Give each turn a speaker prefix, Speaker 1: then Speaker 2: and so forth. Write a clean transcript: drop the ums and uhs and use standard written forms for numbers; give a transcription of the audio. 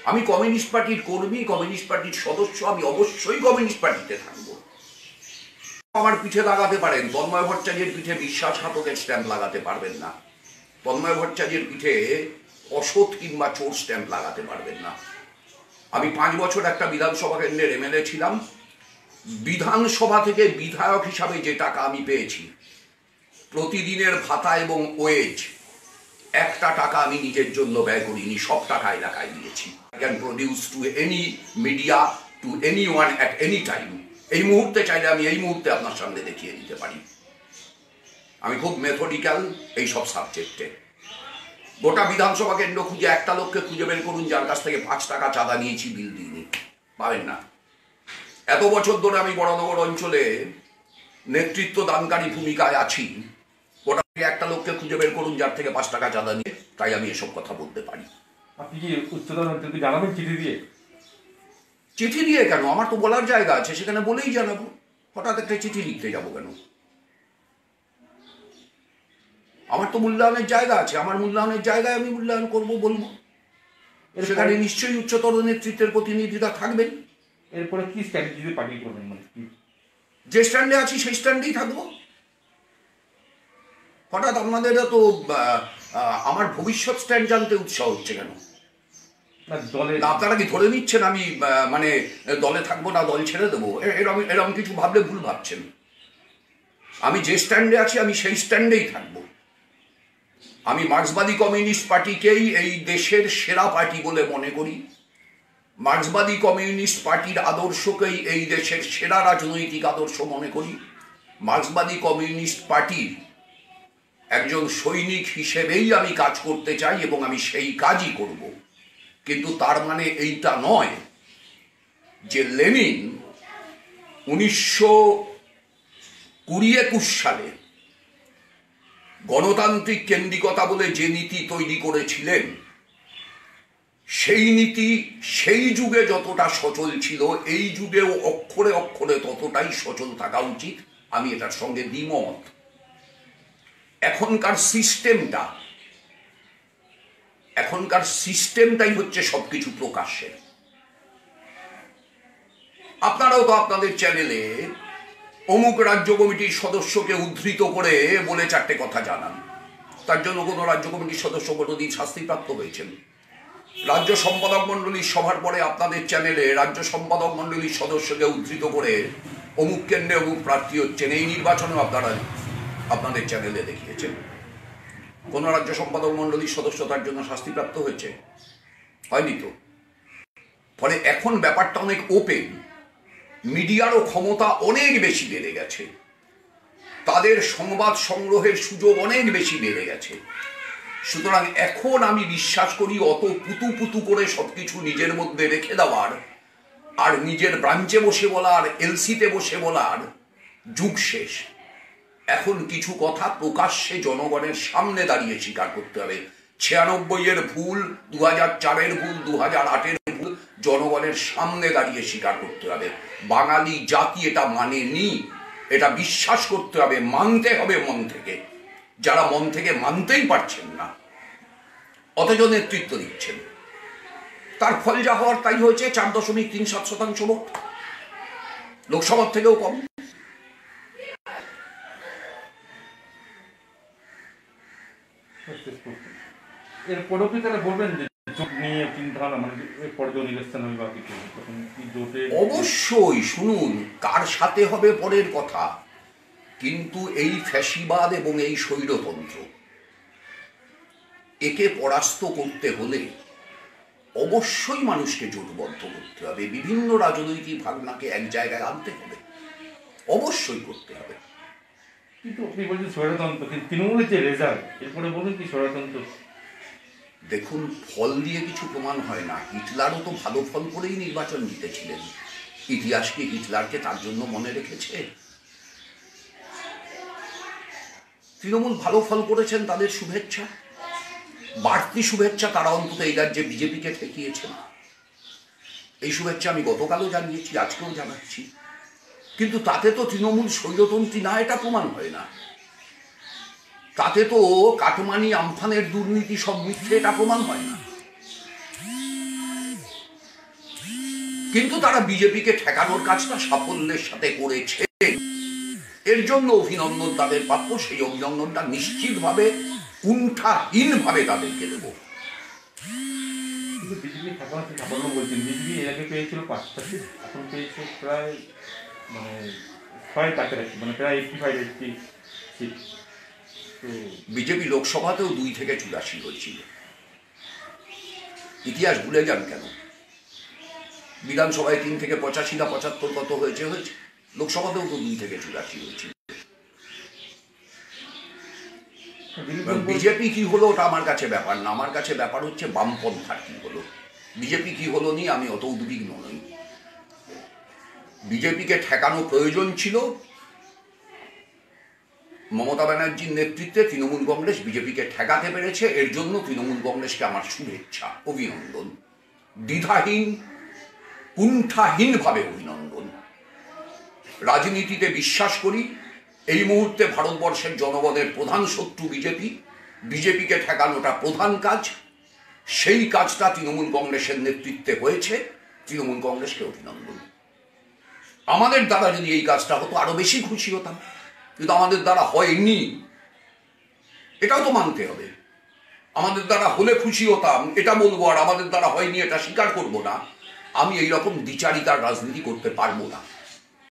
Speaker 1: আমি কমিউনিস্ট পার্টির কর্মী, কমিউনিস্ট পার্টির সদস্য, আমি অবশ্যই কমিউনিস্ট পার্টিতে থাকবো। আমার পিঠে লাগাতে পারেন, তন্ময় ভট্টাচার্যের পিঠে বিশ্বাসঘাতকের স্ট্যাম্প লাগাতে পারবেন না। তন্ময় ভট্টাচার্যের পিঠে অসৎ কিংবা চোর স্ট্যাম্প লাগাতে পারবেন না। আমি 5 বছর একটা বিধানসভা কেন্দ্রের এমএলএ ছিলাম। বিধানসভা থেকে বিধায়ক হিসাবে যে টাকা আমি পেয়েছি, প্রতিদিনের ভাতা এবং ওয়েজ, একটা টাকা আমি নিজের জন্য ব্যয় করিনি, সব টাকা এলাকায় দিয়েছি। I can produce to any media, to anyone at any time. এই মুহূর্তে চাইলে আমি এই মুহূর্তে আপনার সামনে দেখিয়ে দিতে পারি। আমি খুব মেথডিক্যাল এই সব সাবজেক্টে। গোটা বিধানসভা কেন্দ্র খুঁজে একটা লোককে খুঁজে বের করুন যার কাছ থেকে 5 টাকা চাঁদা নিয়েছি, বিল দিইনি, পাবেন না। এত বছর ধরে আমি বড়নগর অঞ্চলে নেতৃত্ব দানকারী ভূমিকায় আছি, গোটা একটা লোককে খুঁজে বের করুন যার থেকে 5 টাকা চাঁদা নিয়ে, তাই আমি এসব কথা বলতে পারি।
Speaker 2: আপনি কি উচ্চতর নেতৃত্বকে জানাবেন চিঠি দিয়ে?
Speaker 1: চিঠি দিয়ে কেন? আমার তো বলার জায়গা আছে, সেখানে বলেই জানাবো। হঠাৎ একটা চিঠি লিখতে যাবো কেন? আমার তো মূল্যায়নের জায়গা আছে, আমার মূল্যায়নের জায়গায় আমি মূল্যায়ন করবো, বলবো। সেখানে নিশ্চয়ই উচ্চতর নেতৃত্বের প্রতিনিধিরা থাকবেন।
Speaker 2: এরপরে কি স্ট্র্যাটেজি পার্টি করবেন? মানে
Speaker 1: যে স্ট্যান্ডে আছি সেই স্ট্যান্ডেই থাকবো। হঠাৎ আপনাদের তো আমার ভবিষ্যৎ স্ট্যান্ড জানতে উৎসাহ হচ্ছে কেন? আপনারা কি ধরে নিচ্ছেন আমি মানে দলে থাকবো না, দল ছেড়ে দেবো? এরকম কিছু ভাবলে ভুল ভাবছেন। আমি যে স্ট্যান্ডে আছি আমি সেই স্ট্যান্ডেই থাকবো। আমি মার্ক্সবাদী কমিউনিস্ট পার্টিকেই এই দেশের সেরা পার্টি বলে মনে করি। মার্ক্সবাদী কমিউনিস্ট পার্টির আদর্শকেই এই দেশের সেরা রাজনৈতিক আদর্শ মনে করি। মার্ক্সবাদী কমিউনিস্ট পার্টির একজন সৈনিক হিসেবেই আমি কাজ করতে চাই এবং আমি সেই কাজই করব। কিন্তু তার মানে এইটা নয় যে লেনিন 1920-21 সালে গণতান্ত্রিক কেন্দ্রিকতা বলে যে নীতি তৈরি করেছিলেন, সেই নীতি সেই যুগে যতটা সচল ছিল, এই যুগেও অক্ষরে অক্ষরে ততটাই সচল থাকা উচিত। আমি এটার সঙ্গে দ্বিমত। এখনকার সিস্টেমটাই হচ্ছে সবকিছু প্রকাশ্যে। আপনারাও তো আপনাদের চ্যানেলে অমুক রাজ্য কমিটির সদস্যকে উদ্ধৃত করে বলে 4টে কথা জানান। তার জন্য কোনো রাজ্য কমিটির সদস্য কোনোদিন শাস্তিপ্রাপ্ত হয়েছেন? রাজ্য সম্পাদক মণ্ডলীর সভার পরে আপনাদের চ্যানেলে রাজ্য সম্পাদক মণ্ডলীর সদস্যকে উদ্ধৃত করে অমুক কেন্দ্রে অমুক প্রার্থী হচ্ছেন, এই নির্বাচনেও আপনারা আপনাদের চ্যানেলে দেখিয়েছেন। কোন রাজ্য সম্পাদক মণ্ডলীর সদস্য তার জন্য শাস্তিপ্রাপ্ত হয়েছে? হয়নি তো। ফলে এখন ব্যাপারটা অনেক ওপেন। মিডিয়ারও ক্ষমতা অনেক বেশি বেড়ে গেছে, তাদের সংবাদ সংগ্রহের সুযোগ অনেক বেশি বেড়ে গেছে। সুতরাং এখন আমি বিশ্বাস করি অত পুতু পুতু করে সবকিছু নিজের মধ্যে রেখে দেওয়ার আর নিজের ব্রাঞ্চে বসে বলার, এলসিতে বসে বলার যুগ শেষ। এখন কিছু কথা প্রকাশ্যে জনগণের সামনে দাঁড়িয়ে স্বীকার করতে হবে। 96-এর ভুল, 2004-এর ভুল, 2008-এর ভুল জনগণের সামনে দাঁড়িয়ে স্বীকার করতে হবে। বাঙালি জাতি এটা মানেনি, এটা বিশ্বাস করতে হবে, মানতে হবে মন থেকে। যারা মন থেকে মানতেই পারছেন না অথচ নেতৃত্ব দিচ্ছেন, তার ফল যা হওয়ার তাই হয়েছে। 4.37% ভোট, লোকসভার থেকেও কম।
Speaker 2: এরপরেও কি তারা বলবেন যে জোট নিয়ে চিন্তাভাবনা, মানে পর্যায় নির্বাচন হবে বা কিছু?
Speaker 1: অবশ্যই শুনুন, কার সাথে হবে পরের কথা, কিন্তু এই ফ্যাসিবাদ এবং এই স্বৈরতন্ত্র একে পরাস্ত করতে হলে অবশ্যই মানুষকে জোটবদ্ধ করতে হবে, বিভিন্ন রাজনৈতিক ভাবনাকে এক জায়গায় আনতে হবে, অবশ্যই করতে হবে।
Speaker 2: কিন্তু আপনি বলছেন স্বৈরতন্ত্র, কিন্তু তৃণমূলের যে রেজাল্ট, এরপরে বলুন কি স্বৈরতন্ত্র?
Speaker 1: দেখুন, ফল দিয়ে কিছু প্রমাণ হয় না। হিটলারও তো ভালো ফল করেই নির্বাচন জিতেছিলেন। ইতিহাস কি হিটলারকে তার জন্য মনে রেখেছে? তৃণমূল ভালো ফল করেছেন, তাদের শুভেচ্ছা, বাড়তি শুভেচ্ছা। তারা অন্তত এই রাজ্যে বিজেপিকে ঠেকিয়েছেন, এই শুভেচ্ছা আমি গতকালও জানিয়েছি, আজকেও জানাচ্ছি। কিন্তু তাতে তো তৃণমূল স্বৈরতন্ত্রী না এটা প্রমাণ হয় না। তাতে তো কাটমানি আমফানের দুর্নীতি সব মিথ্যে এটা প্রমাণ হয় না। কিন্তু তারা বিজেপিকে ঠেকানোর কাজটা সাফল্যের সাথে করেছে, এর জন্য অভিনন্দন তাদের প্রাপ্য। সেই অভিনন্দনটা নিশ্চিতভাবে কুণ্ঠাহীনভাবে তাদেরকে দেব।
Speaker 2: কিন্তু বিজেপি ঠেকানো সাফল্য বলছেন, বিজেপি এর আগে পেয়েছিল 5টা সিট, এখন পেয়েছে প্রায় মানে 6 কাছাকাছি, মানে প্রায় 85 সিট। তো
Speaker 1: বিজেপি লোকসভাতেও 2 থেকে 84 হয়েছিল। ইতিহাস ভুলে যান কেন? বিধানসভায় 3 থেকে 85 না 75 কত হয়েছে, লোকসভাতেও তো 2 থেকে 84 হয়েছিল। বিজেপি কি হলো ওটা আমার কাছে ব্যাপার না, আমার কাছে ব্যাপার হচ্ছে বামপন্থার কি হলো। বিজেপি কি হলো নিয়ে আমি অত উদ্বিগ্ন নই। বিজেপিকে ঠেকানো প্রয়োজন ছিল, মমতা ব্যানার্জির নেতৃত্বে তৃণমূল কংগ্রেস বিজেপিকে ঠেকাতে পেরেছে। এর জন্য তৃণমূল কংগ্রেসকে আমার শুভেচ্ছা, অভিনন্দন, দ্বিধাহীন কুণ্ঠাহীনভাবে অভিনন্দন। রাজনীতিতে বিশ্বাস করি, এই মুহূর্তে ভারতবর্ষের জনগণের প্রধান শত্রু বিজেপি, বিজেপিকে ঠেকানোটা প্রধান কাজ। সেই কাজটা তৃণমূল কংগ্রেসের নেতৃত্বে হয়েছে, তৃণমূল কংগ্রেসকে অভিনন্দন। আমাদের দ্বারা যদি এই কাজটা হতো আরো বেশি খুশি হতাম, কিন্তু আমাদের দ্বারা হয়নি, এটাও তো মানতে হবে। আমাদের দ্বারা হলে খুশি হতাম এটা বলবো, আর আমাদের দ্বারা হয়নি এটা স্বীকার করবো না। আমি এইরকম দ্বিচারিতার রাজনীতি করতে পারবো না।